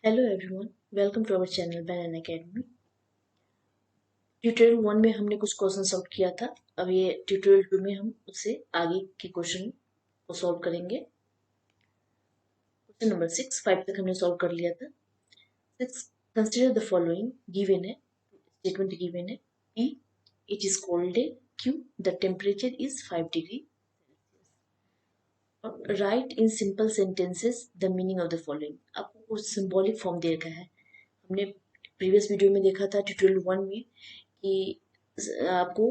Hello everyone, welcome to our channel बैनन academy. Tutorial 1 में हमने कुछ क्वेश्चन सॉल्व किया था। अब ये ट्यूटोरियल 2 में हम उससे आगे के क्वेश्चन को सॉल्व करेंगे। क्वेश्चन नंबर 6, 5 तक हमने सॉल्व कर लिया था। 6, कंसिडर द फॉलोइंग। गिवन है, स्टेटमेंट गिवन है। P, it is cold day. Q, the temperature is 5 degree. Right in simple sentences the meaning of the following. आपको कुछ सिंबॉलिक फॉर्म दे रखा है। हमने प्रीवियस वीडियो में देखा था ट्यूटोरियल 1 में कि आपको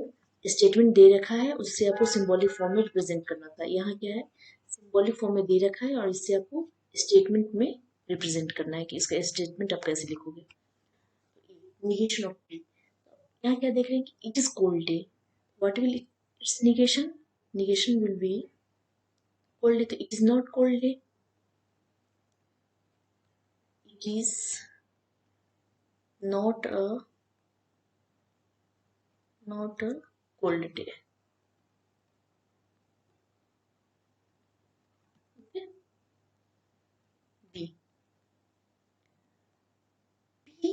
स्टेटमेंट दे रखा है, उससे आपको सिंबॉलिक फॉर्म में रिप्रेजेंट करना था। यहाँ क्या है, सिंबॉलिक फॉर्म में दे रखा है और इससे आपको स्टेटमेंट में रिप्रेजेंट करना है कि इसका स्टेटमेंट आप कैसे लिखोगे। निगेशन ऑफ पी, यहाँ क्या देख रहे हैं कि it is cold day. What will its negation? Negation will be cold day, तो it is not cold day, it is not a cold day. Okay. B, P,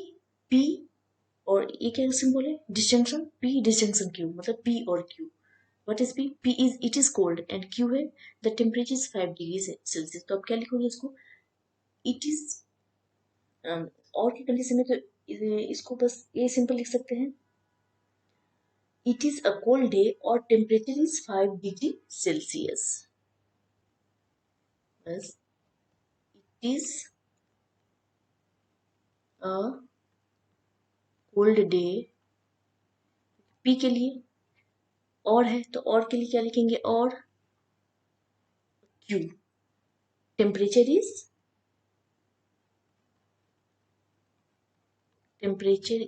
P और ये क्या सिंबल है? डिस्जंक्शन। P डिस्जंक्शन Q, मतलब P और Q। What is P? P is it is cold and Q है the temperature is 5 degree Celsius. तो आप क्या लिखोगे इसको? It is और की कंडीशन में तो इसको बस ये सिंपल लिख सकते हैं, It is a cold day और temperature is 5 डिग्री सेल्सियस। बस it is a cold day, P के लिए और है तो और के लिए क्या लिखेंगे? और Q, टेम्परेचर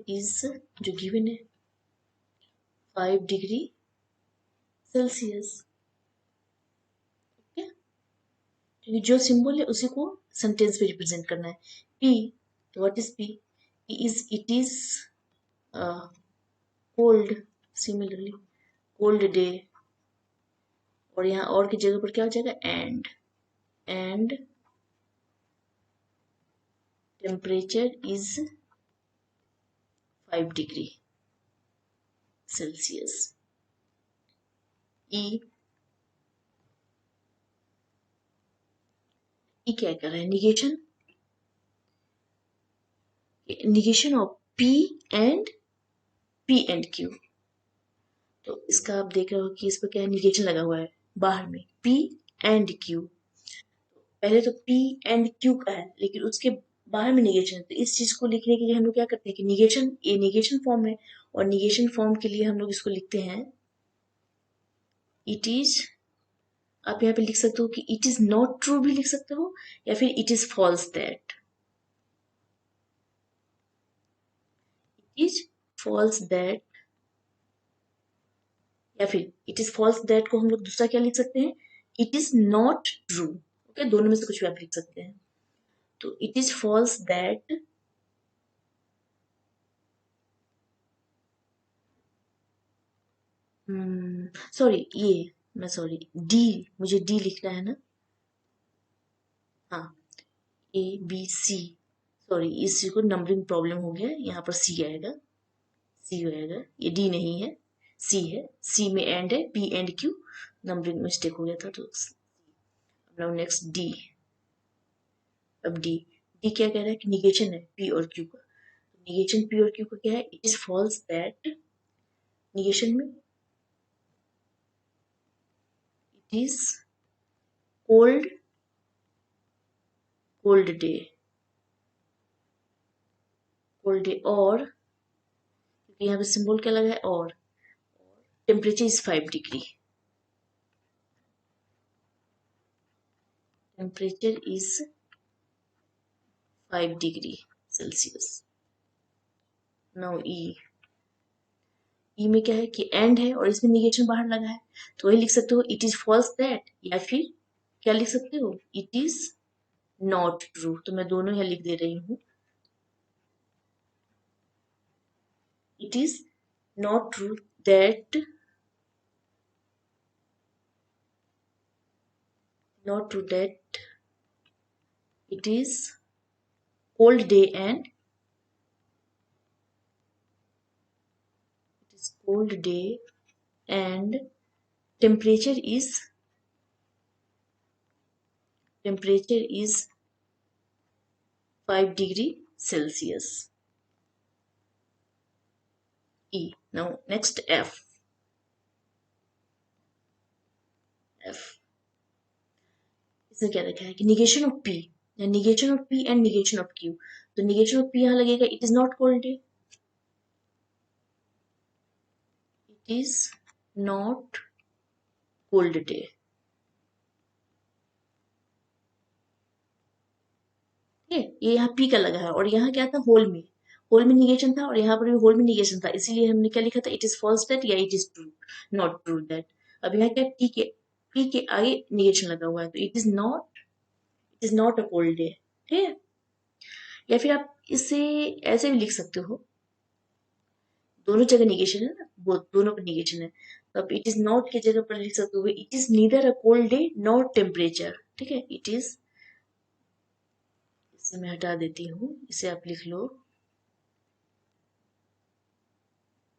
इज जो गिवन है 5 डिग्री सेल्सियस। ठीक है, क्योंकि जो सिंबल है उसी को सेंटेंस में रिप्रेजेंट करना है। P, what is P? P is it is cold, similarly cold day, और यहाँ और की जगह पर क्या हो जाएगा? And temperature is 5 degree Celsius. E, E क्या कर रहा है? Negation, negation of P and Q. तो इसका आप देख रहे हो कि इस पर क्या है? निगेशन लगा हुआ है बाहर में, पी एंड क्यू। पहले तो पी एंड क्यू का है लेकिन उसके बाहर में निगेशन है, तो इस चीज को लिखने के लिए हम लोग क्या करते हैं कि निगेशन, ये निगेशन फॉर्म है और निगेशन फॉर्म के लिए हम लोग इसको लिखते हैं इट इज। आप यहाँ पे लिख सकते हो कि इट इज नॉट ट्रू भी लिख सकते हो, या फिर it is false that, it is false that, या फिर इट इज फॉल्स दैट को हम लोग दूसरा क्या लिख सकते हैं? It is not true. Okay, दोनों में से कुछ भी आप लिख सकते हैं। तो it is false that sorry, ये मैं सॉरी, डी, मुझे डी लिखना है ना। हाँ, ए बी सी, सॉरी इसी को नंबरिंग प्रॉब्लम हो गया, यहाँ पर सी आएगा, सी आएगा, ये डी नहीं है, सी है। सी में एंड है, P and Q, numbering mistake हो गया था। तो नाउ नेक्स्ट डी। अब डी, डी क्या कह रहा है कि निगेशन है पी और क्यू का। निगेशन पी और क्यू का क्या है? It is false that, negation में it is cold, cold day, cold day, और क्योंकि यहाँ पे सिंबल क्या लगा है? और temperature is 5 degree, temperature is 5 degree Celsius. Now E, E में क्या है कि एंड है और इसमें निगेशन बाहर लगा है, तो वही लिख सकते हो इट इज फॉल्स दैट, या फिर क्या लिख सकते हो? It is not true. तो मैं दोनों यहाँ लिख दे रही हूँ, it is not true that, not true that it is cold day and it is cold day and temperature is 5 degree Celsius. E. Now next F. इसमें क्या लिखा है कि negation of P, negation of P and negation of Q. तो negation of P यहाँ लगेगा it is not cold day, it is not cold day. ठीक है, ये यहाँ पी का लगा है और यहाँ क्या था, होल में निगेशन था और यहाँ पर भी होल में निगेशन था, इसीलिए हमने क्या लिखा था, इट इज फॉल्स दैट या it is true, not true that. अब यहाँ क्या, पी के आगे निगेशन लगा हुआ है तो it is not a cold day. ठीक है, या फिर आप इसे ऐसे भी लिख सकते हो, दोनों जगह निगेशन है ना, वो दोनों पर निगेशन है, तो आप इट इज नॉट की जगह पर लिख सकते हो it is neither a cold day not temperature. ठीक है, इट इज, इसे मैं हटा देती हूँ, इसे आप लिख लो,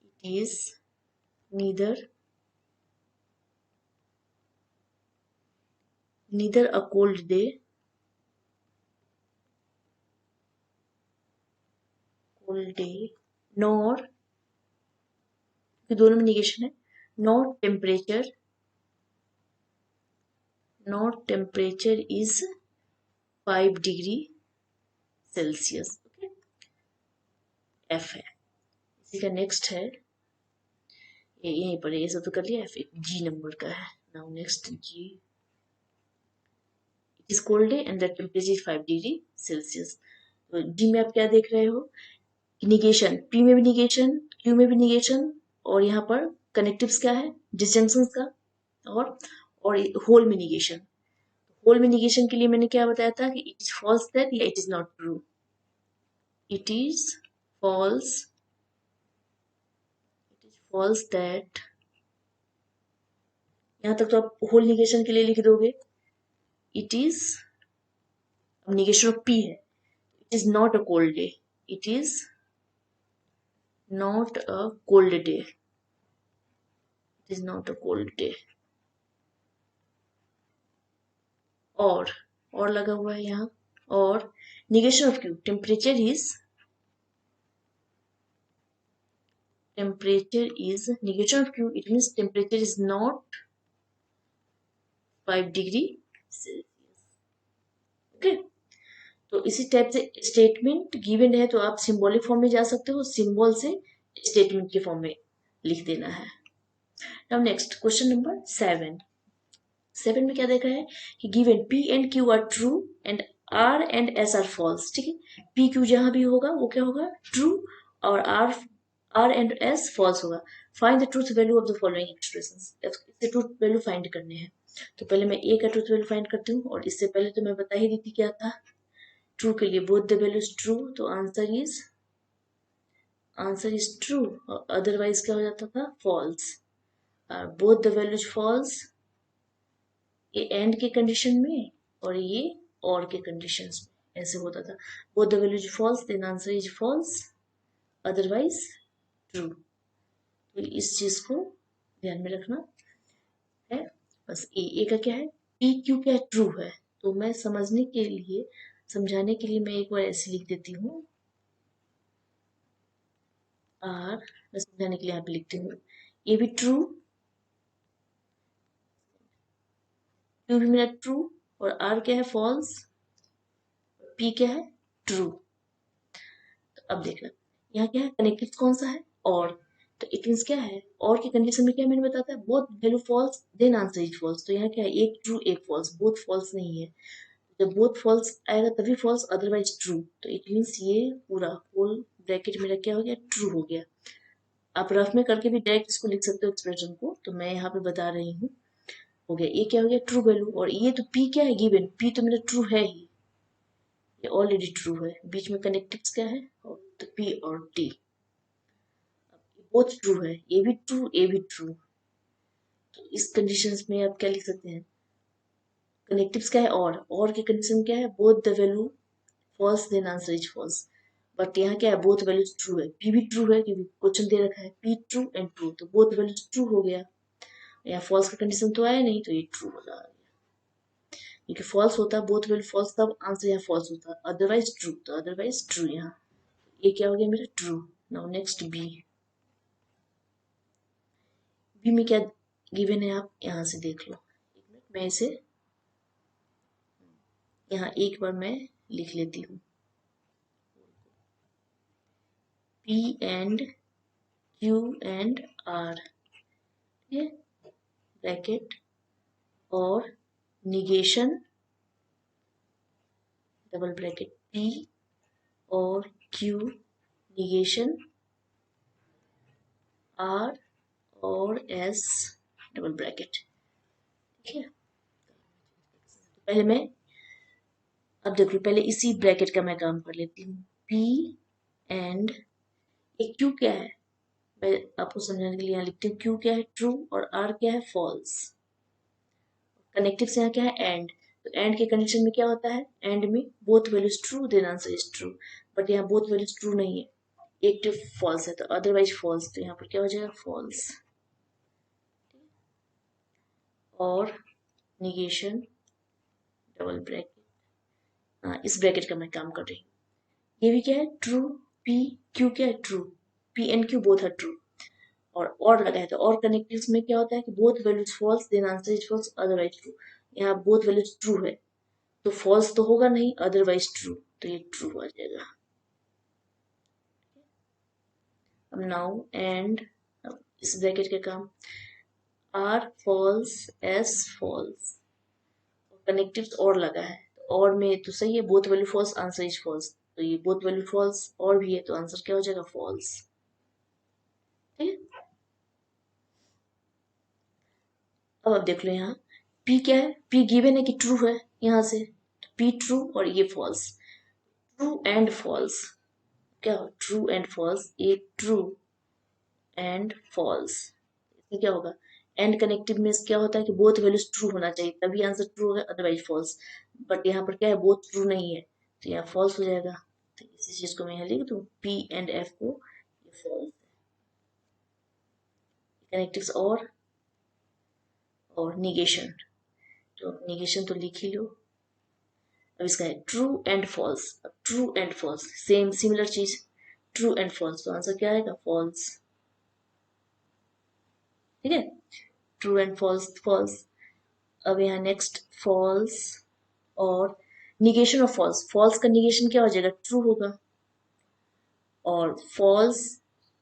it is neither a cold day nor, दोनों में निगेशन है, not temperature is 5 degree Celsius. Okay, F है. इसी का नेक्स्ट है, ये यहीं पर ये सब तो कर लिया, एफ एक जी नंबर का है. Now next G, it is cold day and the temperature is 5 degree Celsius. तो जी में आप क्या देख रहे हो, निगेशन, पी में भी निगेशन, क्यू में भी निगेशन, और यहाँ पर कनेक्टिव्स क्या है, डिसजंक्शन का, और होल में निगेशन. होल में निगेशन के लिए मैंने क्या बताया था कि इट इज फॉल्स दैट या it is not true. It is false that, यहां तक तो आप होल निगेशन के लिए लिख दोगे, इट इज, अब निगेशन ऑफ पी है, it is not a cold day, it is not a cold day, it is not a cold day. और लगा हुआ है यहाँ, और negation of Q, temperature is negation of Q, it means temperature is not 5 degree Celsius. Okay, तो इसी type से statement given है तो आप सिंबॉलिक फॉर्म में जा सकते हो, सिंबल से स्टेटमेंट के फॉर्म में लिख देना है. नाउ नेक्स्ट क्वेश्चन नंबर 7 में क्या देखा है कि given P and Q are true and R and S are false. ठीक है, P Q जहां भी होगा वो क्या होगा, ट्रू, और R एंड S फॉल्स होगा. Find the truth value of the following expressions. इससे ट्रूथ वैल्यू फाइंड करने हैं. तो पहले मैं A का ट्रूथ वैल्यू फाइंड करती हूँ, और इससे पहले तो मैं बता ही दी थी क्या था, ट्रू के लिए बोथ द वैल्यूज ट्रू, तो आंसर इज ट्रू, और अदरवाइज क्या हो जाता था, false. Both the values false, ये एंड के कंडीशन में और ये और के कंडीशंस में ऐसे होता था. Both the value is false then answer is false, otherwise true. तो इस चीज को ध्यान में रखना है. बस ए का क्या है, पी क्यू क्या है, ट्रू है. तो मैं समझाने के लिए मैं एक बार ऐसे लिख देती हूँ, आर, मैं समझाने के लिए यहाँ पे लिखती हूँ, ये भी ट्रू, क्यू भी मेरा ट्रू, और आर क्या है, फॉल्स, पी क्या है, ट्रू. तो अब देखना यहाँ क्या है, कनेक्टिव कौन सा है, और, तो इट मीन्स क्या है, और की कंडीशन में क्या मैंने बताया था, both value false then answer is false. तो यहाँ क्या है, एक ट्रू एक फॉल्स, बोथ फॉल्स नहीं है. जब बोथ फॉल्स आएगा तभी फॉल्स, अदरवाइज ट्रू. तो इट मीन्स ये पूरा होल ब्रैकेट मेरा क्या हो गया, ट्रू हो गया. आप रफ में करके भी डायरेक्ट इसको लिख सकते हो एक्सप्रेशन को, तो मैं यहाँ पे बता रही हूँ. हो गया, ये क्या हो गया, ट्रू वैल्यू. और ये तो पी क्या है, गिवन पी तो मेरा ट्रू है ही, ये ऑलरेडी ट्रू है. बीच में कनेक्टिव्स क्या है, तो पी और टी, बोथ ट्रू है, ये भी ट्रू ये भी ट्रू. तो इस कंडीशंस में आप क्या लिख सकते हैं, कनेक्टिव्स क्या है, और के कंडीशन क्या है, both the value false then answer is false. But यहाँ क्या है, बोथ वैल्यूज ट्रू है, पी भी ट्रू है क्योंकि क्वेश्चन दे रखा है पी ट्रू एंड ट्रू, तो बोथ वैल्यूज ट्रू हो गया। यहाँ फॉल्स का कंडीशन तो आया नहीं, तो ये ट्रू हो गया। क्योंकि फॉल्स होता है, बोथ वैल्यू फॉल्स, तब आंसर यहाँ फॉल्स होता है, अदरवाइज ट्रू, तो अदरवाइज ट्रू यहाँ, ये क्या हो गया मेरा true. Now next B. B में क्या गिवन है आप यहाँ से देख लो। एक मिनट, मैं इसे यहाँ एक बार मैं लिख लेती हूँ। P and Q and R, ये ब्रैकेट और निगेशन डबल ब्रैकेट P और Q निगेशन R और S डबल ब्रैकेट। ठीक है, पहले मैं, अब देख लो, पहले इसी ब्रैकेट का मैं काम कर लेती हूँ। P एंड एक Q क्या है, मैं आपको समझाने के लिए यहाँ लिखती हूँ। Q क्या है, ट्रू, और R क्या है, फॉल्स। कनेक्टिव से यहाँ क्या है, एंड, तो एंड के कंडीशन में क्या होता है, एंड में both values true then answer is true, but यहाँ बोथ वैल्यूज ट्रू नहीं है, एक तो फॉल्स है, तो अदरवाइज फॉल्स, तो यहाँ पर क्या हो जाएगा, फॉल्स। और निगेशन डबल ब्रैकेट, इस ब्रैकेट का मैं काम कर रही हूँ। ये भी क्या है, ट्रू, पी क्यू क्या है, true, P and Q both are true, और लगा है, तो और कनेक्टिव्स में क्या होता है कि both values false then answer is false otherwise true. यहाँ बोथ वैल्यूज ट्रू है, तो फॉल्स तो होगा नहीं, अदरवाइज ट्रू, तो ये ट्रू आ जाएगा। अब नाउ एंड, इस ब्रैकेट के काम, R false S false, connectives और लगा है, तो और में तो सही है, both value false answer is false, तो ये बोथ वैल्यू फॉल्स और भी है, तो आंसर क्या हो जाएगा, फॉल्स। ठीक है, अब आप देख लो यहाँ P क्या है, P गिवन है कि ट्रू है, यहाँ से P ट्रू और ये फॉल्स, ट्रू एंड फॉल्स, क्या ट्रू एंड फॉल्स, ये ट्रू एंड फॉल्स, इसमें क्या होगा, एंड कनेक्टिव में क्या होता है कि बोथ वैल्यूज ट्रू होना चाहिए, तभी आंसर ट्रू होगा, अदरवाइज फॉल्स, बट यहाँ पर क्या है, बोथ ट्रू नहीं है, तो यहाँ फॉल्स हो जाएगा। तो इसी चीज को मैं यहाँ लिख दूँ, P एंड F को, ये फॉल्स है, कनेक्टिव्स और निगेशन, तो निगेशन तो लिख ही लो। अब इसका है ट्रू एंड फॉल्स, अब true and false same similar चीज, ट्रू एंड फॉल्स, तो आंसर क्या आएगा, फॉल्स। ठीक है, ट्रू एंड फॉल्स फॉल्स। अब यहाँ नेक्स्ट फॉल्स और निगेशन ऑफ फॉल्स, फॉल्स का निगेशन क्या हो जाएगा, ट्रू होगा, और फॉल्स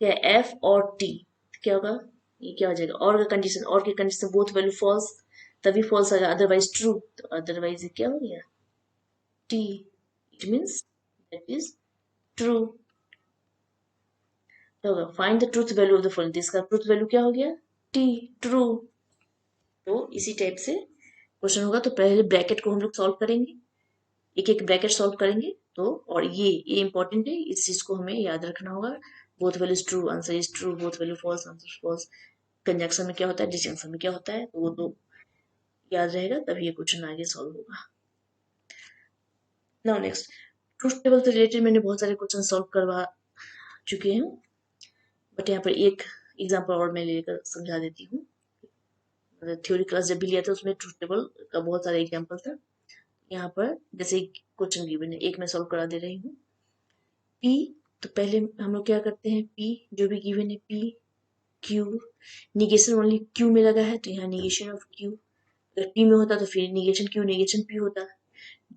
क्या, एफ और टी, क्या होगा, ये क्या हो जाएगा, और का कंडीशन, और की कंडीशन बोथ वैल्यू फॉल्स, तभी फॉल्स आएगा, अदरवाइज ट्रू, तो अदरवाइज क्या हो गया, T, it means that is true. क्या होगा, find the truth value of the following, इसका ट्रूथ वैल्यू क्या हो गया, टी, ट्रू। तो इसी टाइप से क्वेश्चन होगा, तो पहले ब्रैकेट को हम लोग सॉल्व करेंगे, एक एक ब्रैकेट सॉल्व करेंगे, तो और ये इंपॉर्टेंट है, इस चीज को हमें याद रखना होगा, both value true answer is true, both value false answer false, conjunction में क्या होता है, डिसजंक्शन में क्या होता है, तो वो दो याद रहेगा, तभी ये क्वेश्चन आगे सॉल्व होगा। नाउ नेक्स्ट, ट्रूथ टेबल से रिलेटेड मैंने बहुत सारे क्वेश्चन सॉल्व करवा चुके हैं, बट यहाँ पर एक एग्जाम्पल और मैं लेकर समझा देती हूँ। थ्योरी क्लास जब भी लिया था उसमें ट्रूथ टेबल का बहुत सारा एग्जाम्पल था, यहाँ पर जैसे क्वेश्चन गिवन है, एक मैं सॉल्व करा दे रही हूँ। P, तो पहले हम लोग क्या करते हैं, P जो भी गिवन है, P Q, negation only Q में लगा है, तो यहाँ निगेशन ऑफ Q, अगर P में होता तो फिर निगेशन Q निगेशन P होता,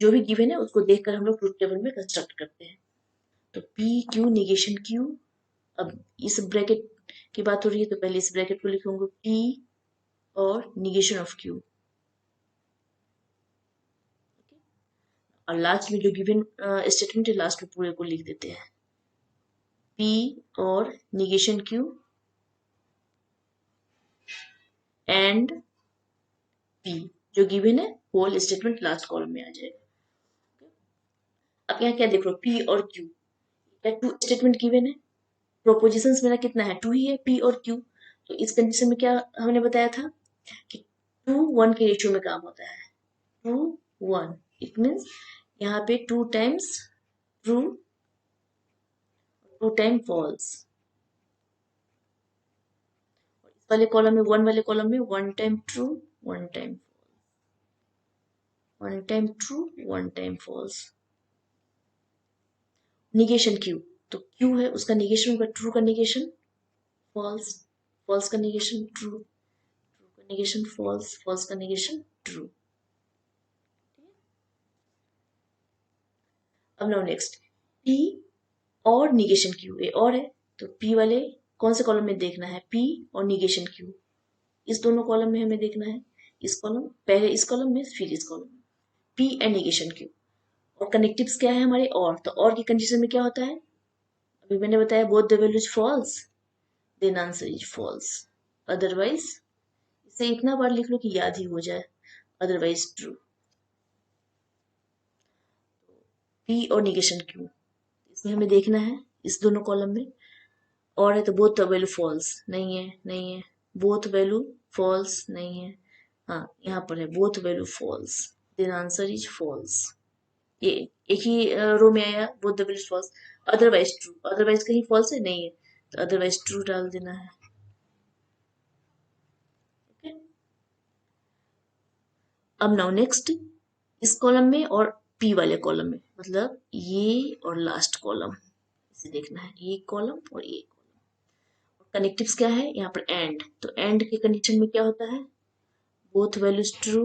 जो भी गिवन है उसको देखकर हम लोग ट्रूथ टेबल में कंस्ट्रक्ट करते हैं। तो P Q निगेशन Q, अब इस ब्रैकेट की बात हो रही है, तो पहले इस ब्रैकेट को लिखूंगा P और निगेशन ऑफ Q, और लास्ट में जो गिवन स्टेटमेंट है, लास्ट में पूरे को लिख देते हैं, P और निगेशन Q एंड P, जो गिवन है होल स्टेटमेंट लास्ट कॉलम में आ जाएगा। अब यहाँ क्या देख लो, P और Q, क्या टू स्टेटमेंट गिवन है, प्रोपोजिशंस मेरा कितना है, टू ही है, P और Q, तो इस कंडीशन में क्या हमने बताया था कि 2:1 के रेशियो में काम होता है, 2:1, इट मीन्स यहाँ पे 2 times true, two time false. इस वाले कॉलम में, वन वाले कॉलम में one time true, one time true, one time false. Negation Q, तो क्यू है उसका निगेशन होगा ट्रू का निगेशन फॉल्स, फॉल्स का निगेशन ट्रू, ट्रू का निगेशन फॉल्स, फॉल्स का निगेशन ट्रू। अब नाउ नेक्स्ट, पी और निगेशन क्यू, ये और है तो पी वाले कौन से कॉलम में देखना है, पी और निगेशन क्यू, इस दोनों कॉलम में हमें देखना है। इस कॉलम, पहले इस कॉलम में फिर इस कॉलम में, पी एंड निगेशन क्यू। और कनेक्टिव्स क्या है हमारे, और तो और की कंडीशन में क्या होता है, अभी मैंने बताया both the values false, then answer is false, otherwise, इसे इतना बार लिख लो कि याद ही हो जाए, अदरवाइज ट्रू। पी और निगेशन क्यू, इसमें हमें देखना है इस दोनों कॉलम में, और है तो बोथ वैल्यू फॉल्स, नहीं है, नहीं है, बोथ वैल्यू फॉल्स, नहीं है, हाँ यहाँ पर है both value false, then answer is false. ये एक ही रो में आया both the values false, otherwise true, otherwise कहीं फॉल्स है नहीं है तो अदरवाइज ट्रू डाल देना है। ओके, अब नाउ नेक्स्ट, इस कॉलम में और पी वाले कॉलम में, मतलब ये और लास्ट कॉलम, इसे देखना है, ये कॉलम और ये कॉलम। कनेक्टिव्स क्या है यहाँ पर, एंड, तो एंड के कंडीशन में क्या होता है, both values true,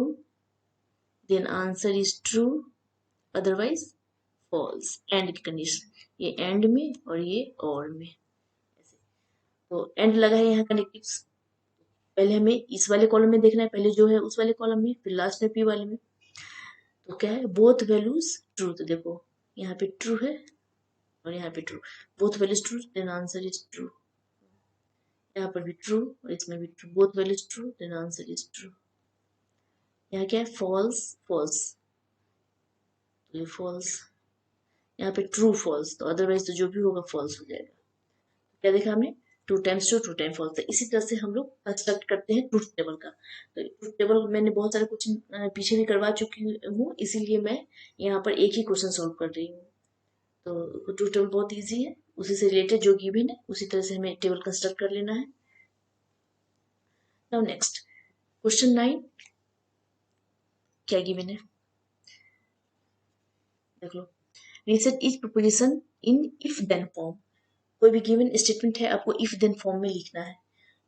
then answer is true, otherwise false, and की कंडीशन, ये एंड में और ये और में, तो एंड लगा है यहाँ कनेक्टिव्स, पहले हमें इस वाले कॉलम में देखना है, पहले जो है उस वाले कॉलम में, फिर लास्ट में पी वाले में, तो क्या है बोथ वैल्यूज ट्रू, तो देखो यहाँ पे ट्रू है और यहाँ पे true, both values true, then answer is true, यहाँ पर भी ट्रू और इसमें भी true, both values true, then answer is true. यहाँ क्या है फॉल्स, फॉल्स, तो ये फॉल्स, यहाँ पे ट्रू फॉल्स, तो अदरवाइज तो जो भी होगा फॉल्स हो जाएगा। क्या देखा हमने, two times true, two time false, तो इसी तरह से हम लोग कंस्ट्रक्ट करते हैं ट्रूथ टेबल का। तो ट्रूथ टेबल मैंने बहुत सारे क्वेश्चन पीछे भी करवा चुकी हूँ, इसीलिए मैं यहाँ पर एक ही क्वेश्चन सॉल्व कर रही हूँ। तो ट्रूथ टेबल बहुत ईजी है, उसी से रिलेटेड जो गिवन है उसी तरह से हमें टेबल कंस्ट्रक्ट कर लेना है। नाउ नेक्स्ट, क्वेश्चन 9 क्या गिवन है देख लो, reset each proposition in if then form, कोई भी गिवन स्टेटमेंट है आपको इफ देन फॉर्म में लिखना है।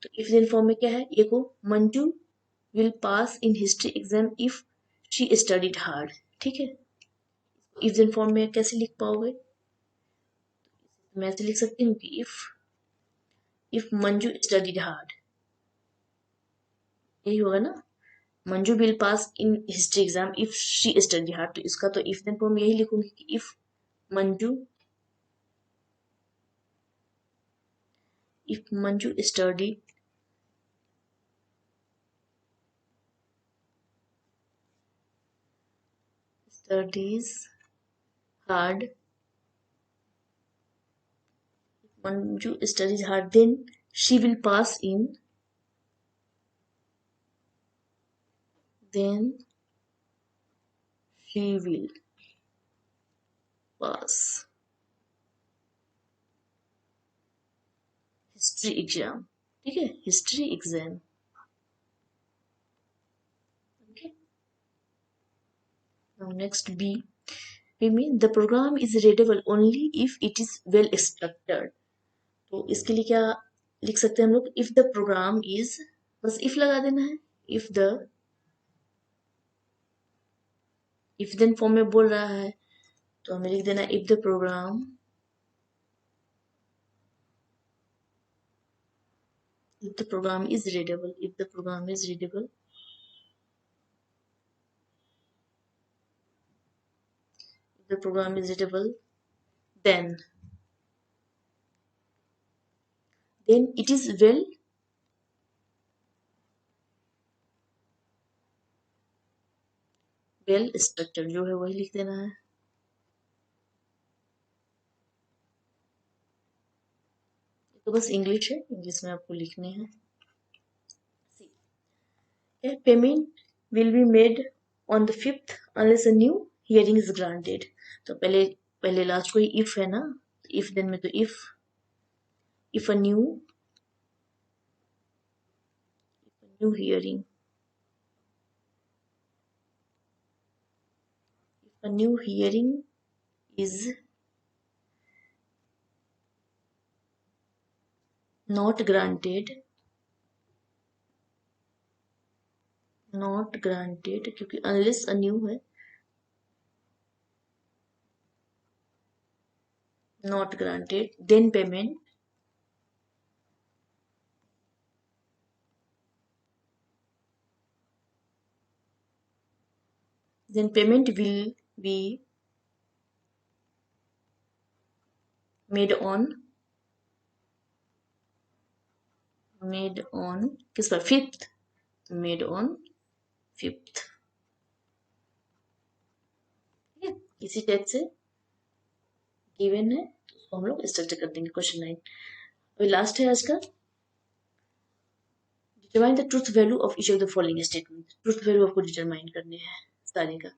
तो इफ देन फॉर्म में क्या है, ये को Manju will pass in history exam if she studied hard, ठीक है। इफ देन फॉर्म में कैसे लिख पाओगे, मैं ऐसे लिख सकती हूँ कि इफ मंजू स्टडीड हार्ड, यही होगा ना, Manju will pass in history exam if she study hard, तो इसका तो इफ देन फॉर्म यही लिखूंगी कि Manju if Manju studies hard, Manju studies hard, then she will pass in, then she will pass history exam, ठीक है, history exam. Okay, now next B, we mean the program is readable only if it is well structured, तो इसके लिए क्या लिख सकते हैं हम लोग, if the program is, बस if लगा देना है, if the, if then form में बोल रहा है तो हमें लिख देना if the program, if the program is readable, if the program is readable, if the program is readable, then it is well structured, जो है वही लिख देना है। तो बस इंग्लिश है, इंग्लिश में आपको लिखने हैं। Payment will be made on the 5th unless a new hearing is granted, तो पहले पहले लास्ट कोई इफ है ना, इफ देन में तो if a new hearing, a new hearing is not granted क्योंकि unless a new है, not granted, then payment will be made on किस पर, फिफ्थ, मेड ऑन फिफ्थ। ठीक है, इसी टाइप से गिवन है तो उसको हम लोग स्ट्रक्चर कर देंगे। क्वेश्चन 9 अभी लास्ट है आज का। Determine the truth value of each of the following statement. Truth value आपको डिटरमाइन करने हैं सारे का।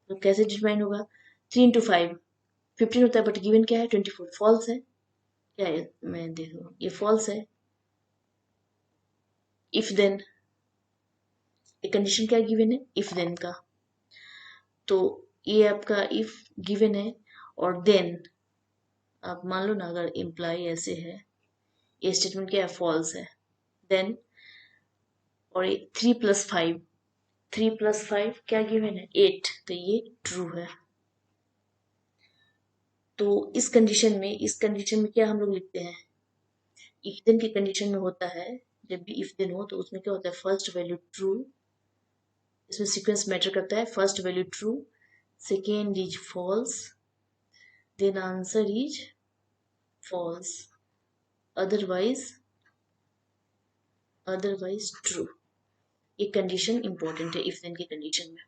तो कैसे डिटरमाइन होगा, 3 इंटू 5 15 होता है, बट गिवन क्या है 24, फॉल्स है। क्या है, मैं देखो ये फॉल्स है। इफ देन, एक कंडीशन क्या गिवन है, इफ देन का, तो ये आपका इफ गिवन है और देन आप मान लो ना, अगर इम्प्लाई ऐसे है, ये स्टेटमेंट क्या है, फॉल्स है। देन और ये 3 + 5 क्या गिवन है, 8, तो ये ट्रू है। तो इस कंडीशन में क्या हम लोग लिखते हैं, इफ देन की कंडीशन में होता है, जब भी इफ देन हो तो उसमें क्या होता है, फर्स्ट वैल्यू ट्रू, इसमें सीक्वेंस मैटर करता है, first value true, second is false, then answer is false, otherwise true. ये कंडीशन इंपॉर्टेंट है इफ देन की कंडीशन में।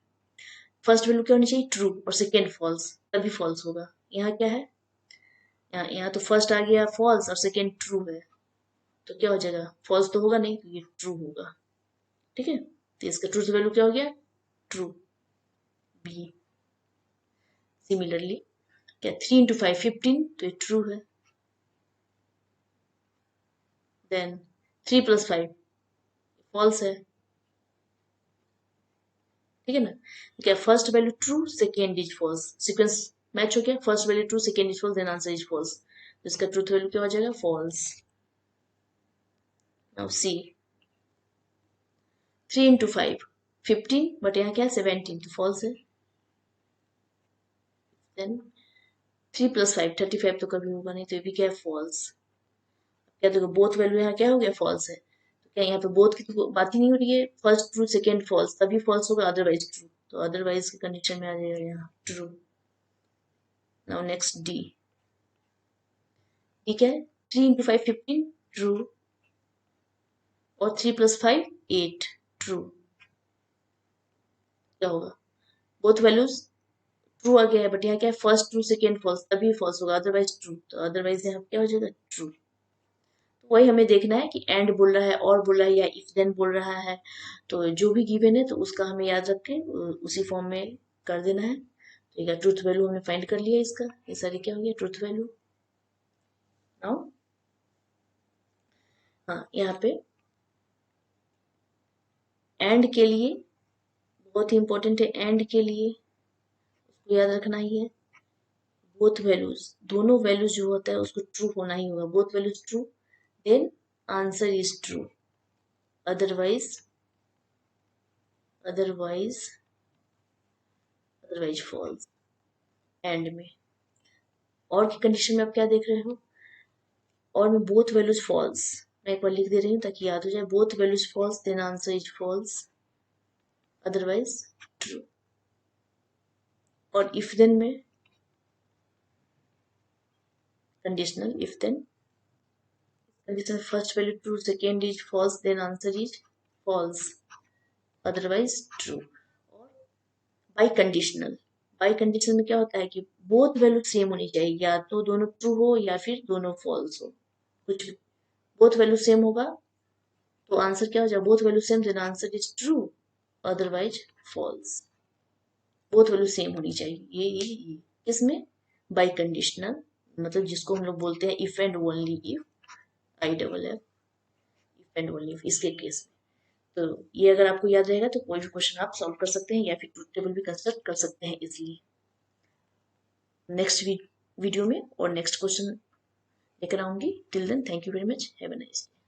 फर्स्ट वैल्यू क्या होनी चाहिए, ट्रू, और सेकेंड फॉल्स, तभी फॉल्स होगा। यहाँ क्या है, यहाँ तो फर्स्ट आ गया फॉल्स और सेकेंड ट्रू है, तो क्या हो जाएगा, फॉल्स तो होगा नहीं, तो ये ट्रू होगा। ठीक है, तो इसका ट्रूथ वैल्यू क्या हो गया, ट्रू। बी सिमिलरली क्या, 3 इंटू 5 15, तो ये ट्रू है। देन 3 + 5 फॉल्स है। ठीक है ना, क्या, first value true, second is false, sequence match हो गया, first value true, second is false, then answer is false, तो इसका ट्रूथ वैल्यू क्या हो जाएगा, false. Now C 3 into 5 15, but यहाँ क्या है 17, तो फॉल्स है। देन 3 + 5 35, तो कभी होगा नहीं, तो ये भी क्या है, फॉल्स। क्या देखो बोथ वैल्यू यहाँ क्या हो गया, फॉल्स है, तो क्या यहाँ पे बोथ की तो बात ही नहीं हो रही है, फर्स्ट ट्रू सेकेंड फॉल्स, तभी फॉल्स होगा, अदरवाइज ट्रू, तो अदरवाइज की कंडीशन में आ जाएगा यहाँ ट्रू। नाउ नेक्स्ट डी, ठीक है, 3 इंटू 5 15 ट्रू, और 3 + 5 8 ट्रू। क्या होगा, बोथ वैल्यूज ट्रू आ गया है, बट यहाँ क्या है, फर्स्ट ट्रू सेकेंड फॉल्स, तभी फॉल्स होगा, अदरवाइज ट्रू, तो अदरवाइज यहाँ क्या हो जाएगा, ट्रू। तो वही हमें देखना है कि एंड बोल रहा है, और बोल रहा है, या इफ देन बोल रहा है, तो जो भी गिवन है तो उसका हमें याद रख के उसी फॉर्म में कर देना है। ठीक है, ट्रूथ वैल्यू हमने फाइंड कर लिया इसका, ये सारी क्या हो गया, ट्रूथ वैल्यू। नाउ हाँ, यहाँ पे एंड के लिए बहुत ही इंपॉर्टेंट है, एंड के लिए उसको याद रखना ही है, बोथ वैल्यूज, दोनों वैल्यूज जो होता है उसको ट्रू होना ही होगा, both values true, then answer is true, otherwise otherwise false. And में और की कंडीशन में आप क्या देख रहे हो, और में बोथ वैल्यूज फॉल्स, मैं एक बार लिख दे रही हूँ ताकि याद हो जाए, both values false, then answer is false, otherwise true. और इफ देन में conditional, if then conditional, first value true, second is false, then answer is false, otherwise true. और बाई कंडीशनल में क्या होता है कि बोथ वैल्यू सेम होनी चाहिए, या तो दोनों ट्रू हो या फिर दोनों फॉल्स हो, कुछ भी, बोथ वैल्यू सेम होगा तो आंसर क्या हो जाएगा, both value same, then answer is true, otherwise false. Both value same होनी चाहिए, ये किसमें, बाई कंडीशनल, मतलब जिसको हम लोग बोलते हैं if and only if, IFF, if and only if, इसके केस में। तो ये अगर आपको याद रहेगा तो कोई भी क्वेश्चन आप सॉल्व कर सकते हैं या फिर ट्रुथ टेबल भी कंस्ट्रक्ट कर सकते हैं इजिली। नेक्स्ट वीडियो में और नेक्स्ट क्वेश्चन लेकर आऊंगी। Till then thank you very much, have a nice day.